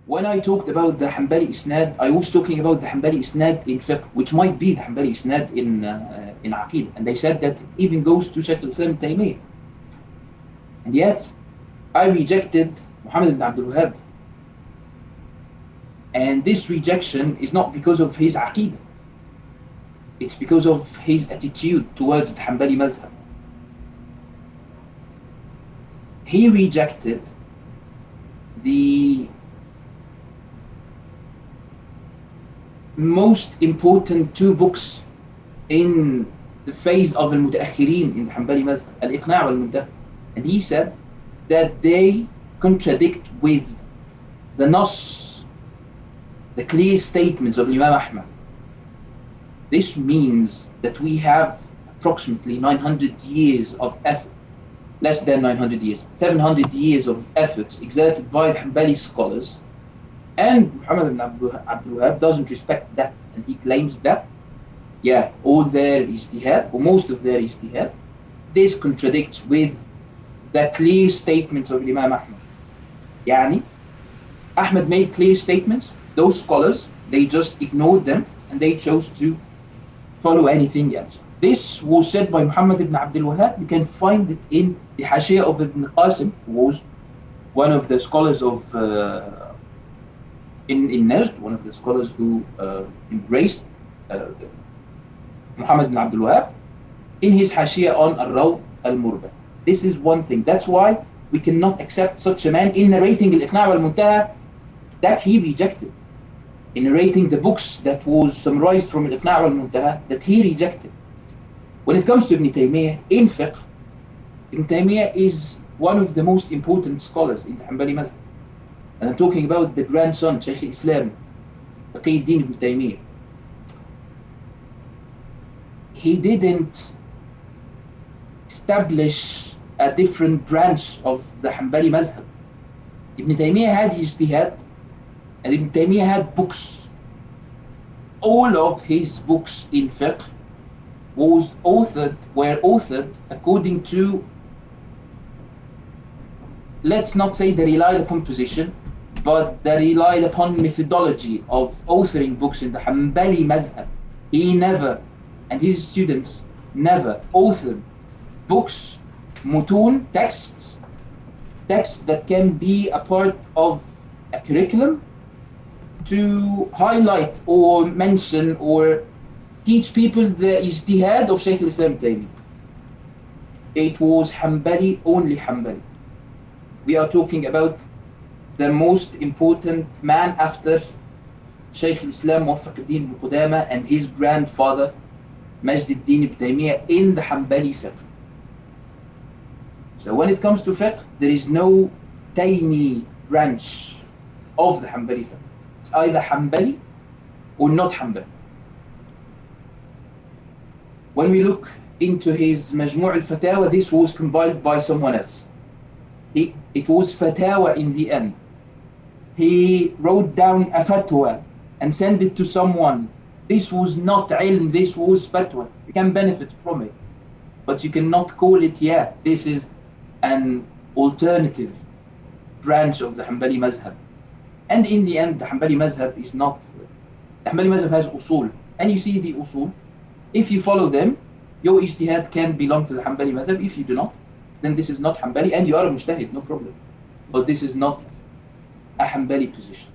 When I talked about the Hanbali Isnad, I was talking about the Hanbali Isnad in fiqh, which might be the Hanbali Isnad in Aqid. And they said that it even goes to Shaykh Islam Taymiyyah. And yet, I rejected Muhammad ibn Abdul Wahhab. And this rejection is not because of his Aqidah. It's because of his attitude towards the Hanbali Mazhab. He rejected the most important two books in the phase of al-Mutaakhirin in the Hanbali Mazhab, al-Iqna' wal-Muntaha. And he said that they contradict with the Nas, the clear statements of Imam Ahmad. This means that we have approximately 900 years of effort, less than 900 years, 700 years of efforts exerted by the Hanbali scholars, and Muhammad ibn Abdul Wahhab doesn't respect that, and he claims that, yeah, all their ijtihad, or most of their ijtihad, this contradicts with the clear statements of Imam Ahmad. Yani, Ahmad made clear statements, those scholars, they just ignored them, and they chose to follow anything else. This was said by Muhammad ibn Abdul Wahhab. You can find it in the Hashiyah of Ibn Qasim, who was one of the scholars of in Najd, one of the scholars who embraced Muhammad ibn Abdul Wahhab, in his Hashiyah on Al-Rawd Al-Murba. This is one thing. That's why we cannot accept such a man in narrating Al-Iqna' wal-Muntaha that he rejected, in narrating the books that was summarized from Al-Iqna' wal-Muntaha that he rejected. When it comes to Ibn Taymiyyah, in fiqh, Ibn Taymiyyah is one of the most important scholars in the Hanbali Mazhab. And I'm talking about the grandson, Shaykh Islam, Taqiyuddin Ibn Taymiyyah. He didn't establish a different branch of the Hanbali Mazhab. Ibn Taymiyyah had ijtihad, and Ibn Taymiyyah had books. All of his books in fiqh were authored according to, let's not say they relied upon position, but they relied upon methodology of authoring books in the Hanbali Mazhab. He never, and his students never, authored books, mutun, texts that can be a part of a curriculum to highlight or mention or teach people the ijtihad of Shaykh Islam Taymiyyah. It was Hanbali, only Hanbali. We are talking about the most important man after Shaykh Islam Muwaffaquddin ibn Qudama and his grandfather Majduddin ibn Taymiyyah in the Hanbali fiqh. So when it comes to fiqh, there is no Taymi branch of the Hanbali fiqh. It's either Hanbali or not Hanbali. When we look into his Majmu' al-Fatawa, this was compiled by someone else. It was Fatawa in the end. He wrote down a fatwa and sent it to someone. This was not ilm, this was fatwa. You can benefit from it, but you cannot call it, yeah, this is an alternative branch of the Hanbali Mazhab. And in the end, the Hanbali Mazhab is not, the Hanbali Mazhab has usul, and you see the usul. If you follow them, your ijtihad can belong to the Hanbali Mazhab. If you do not, then this is not Hanbali, and you are a mujtahid, no problem. But this is not a Hanbali position.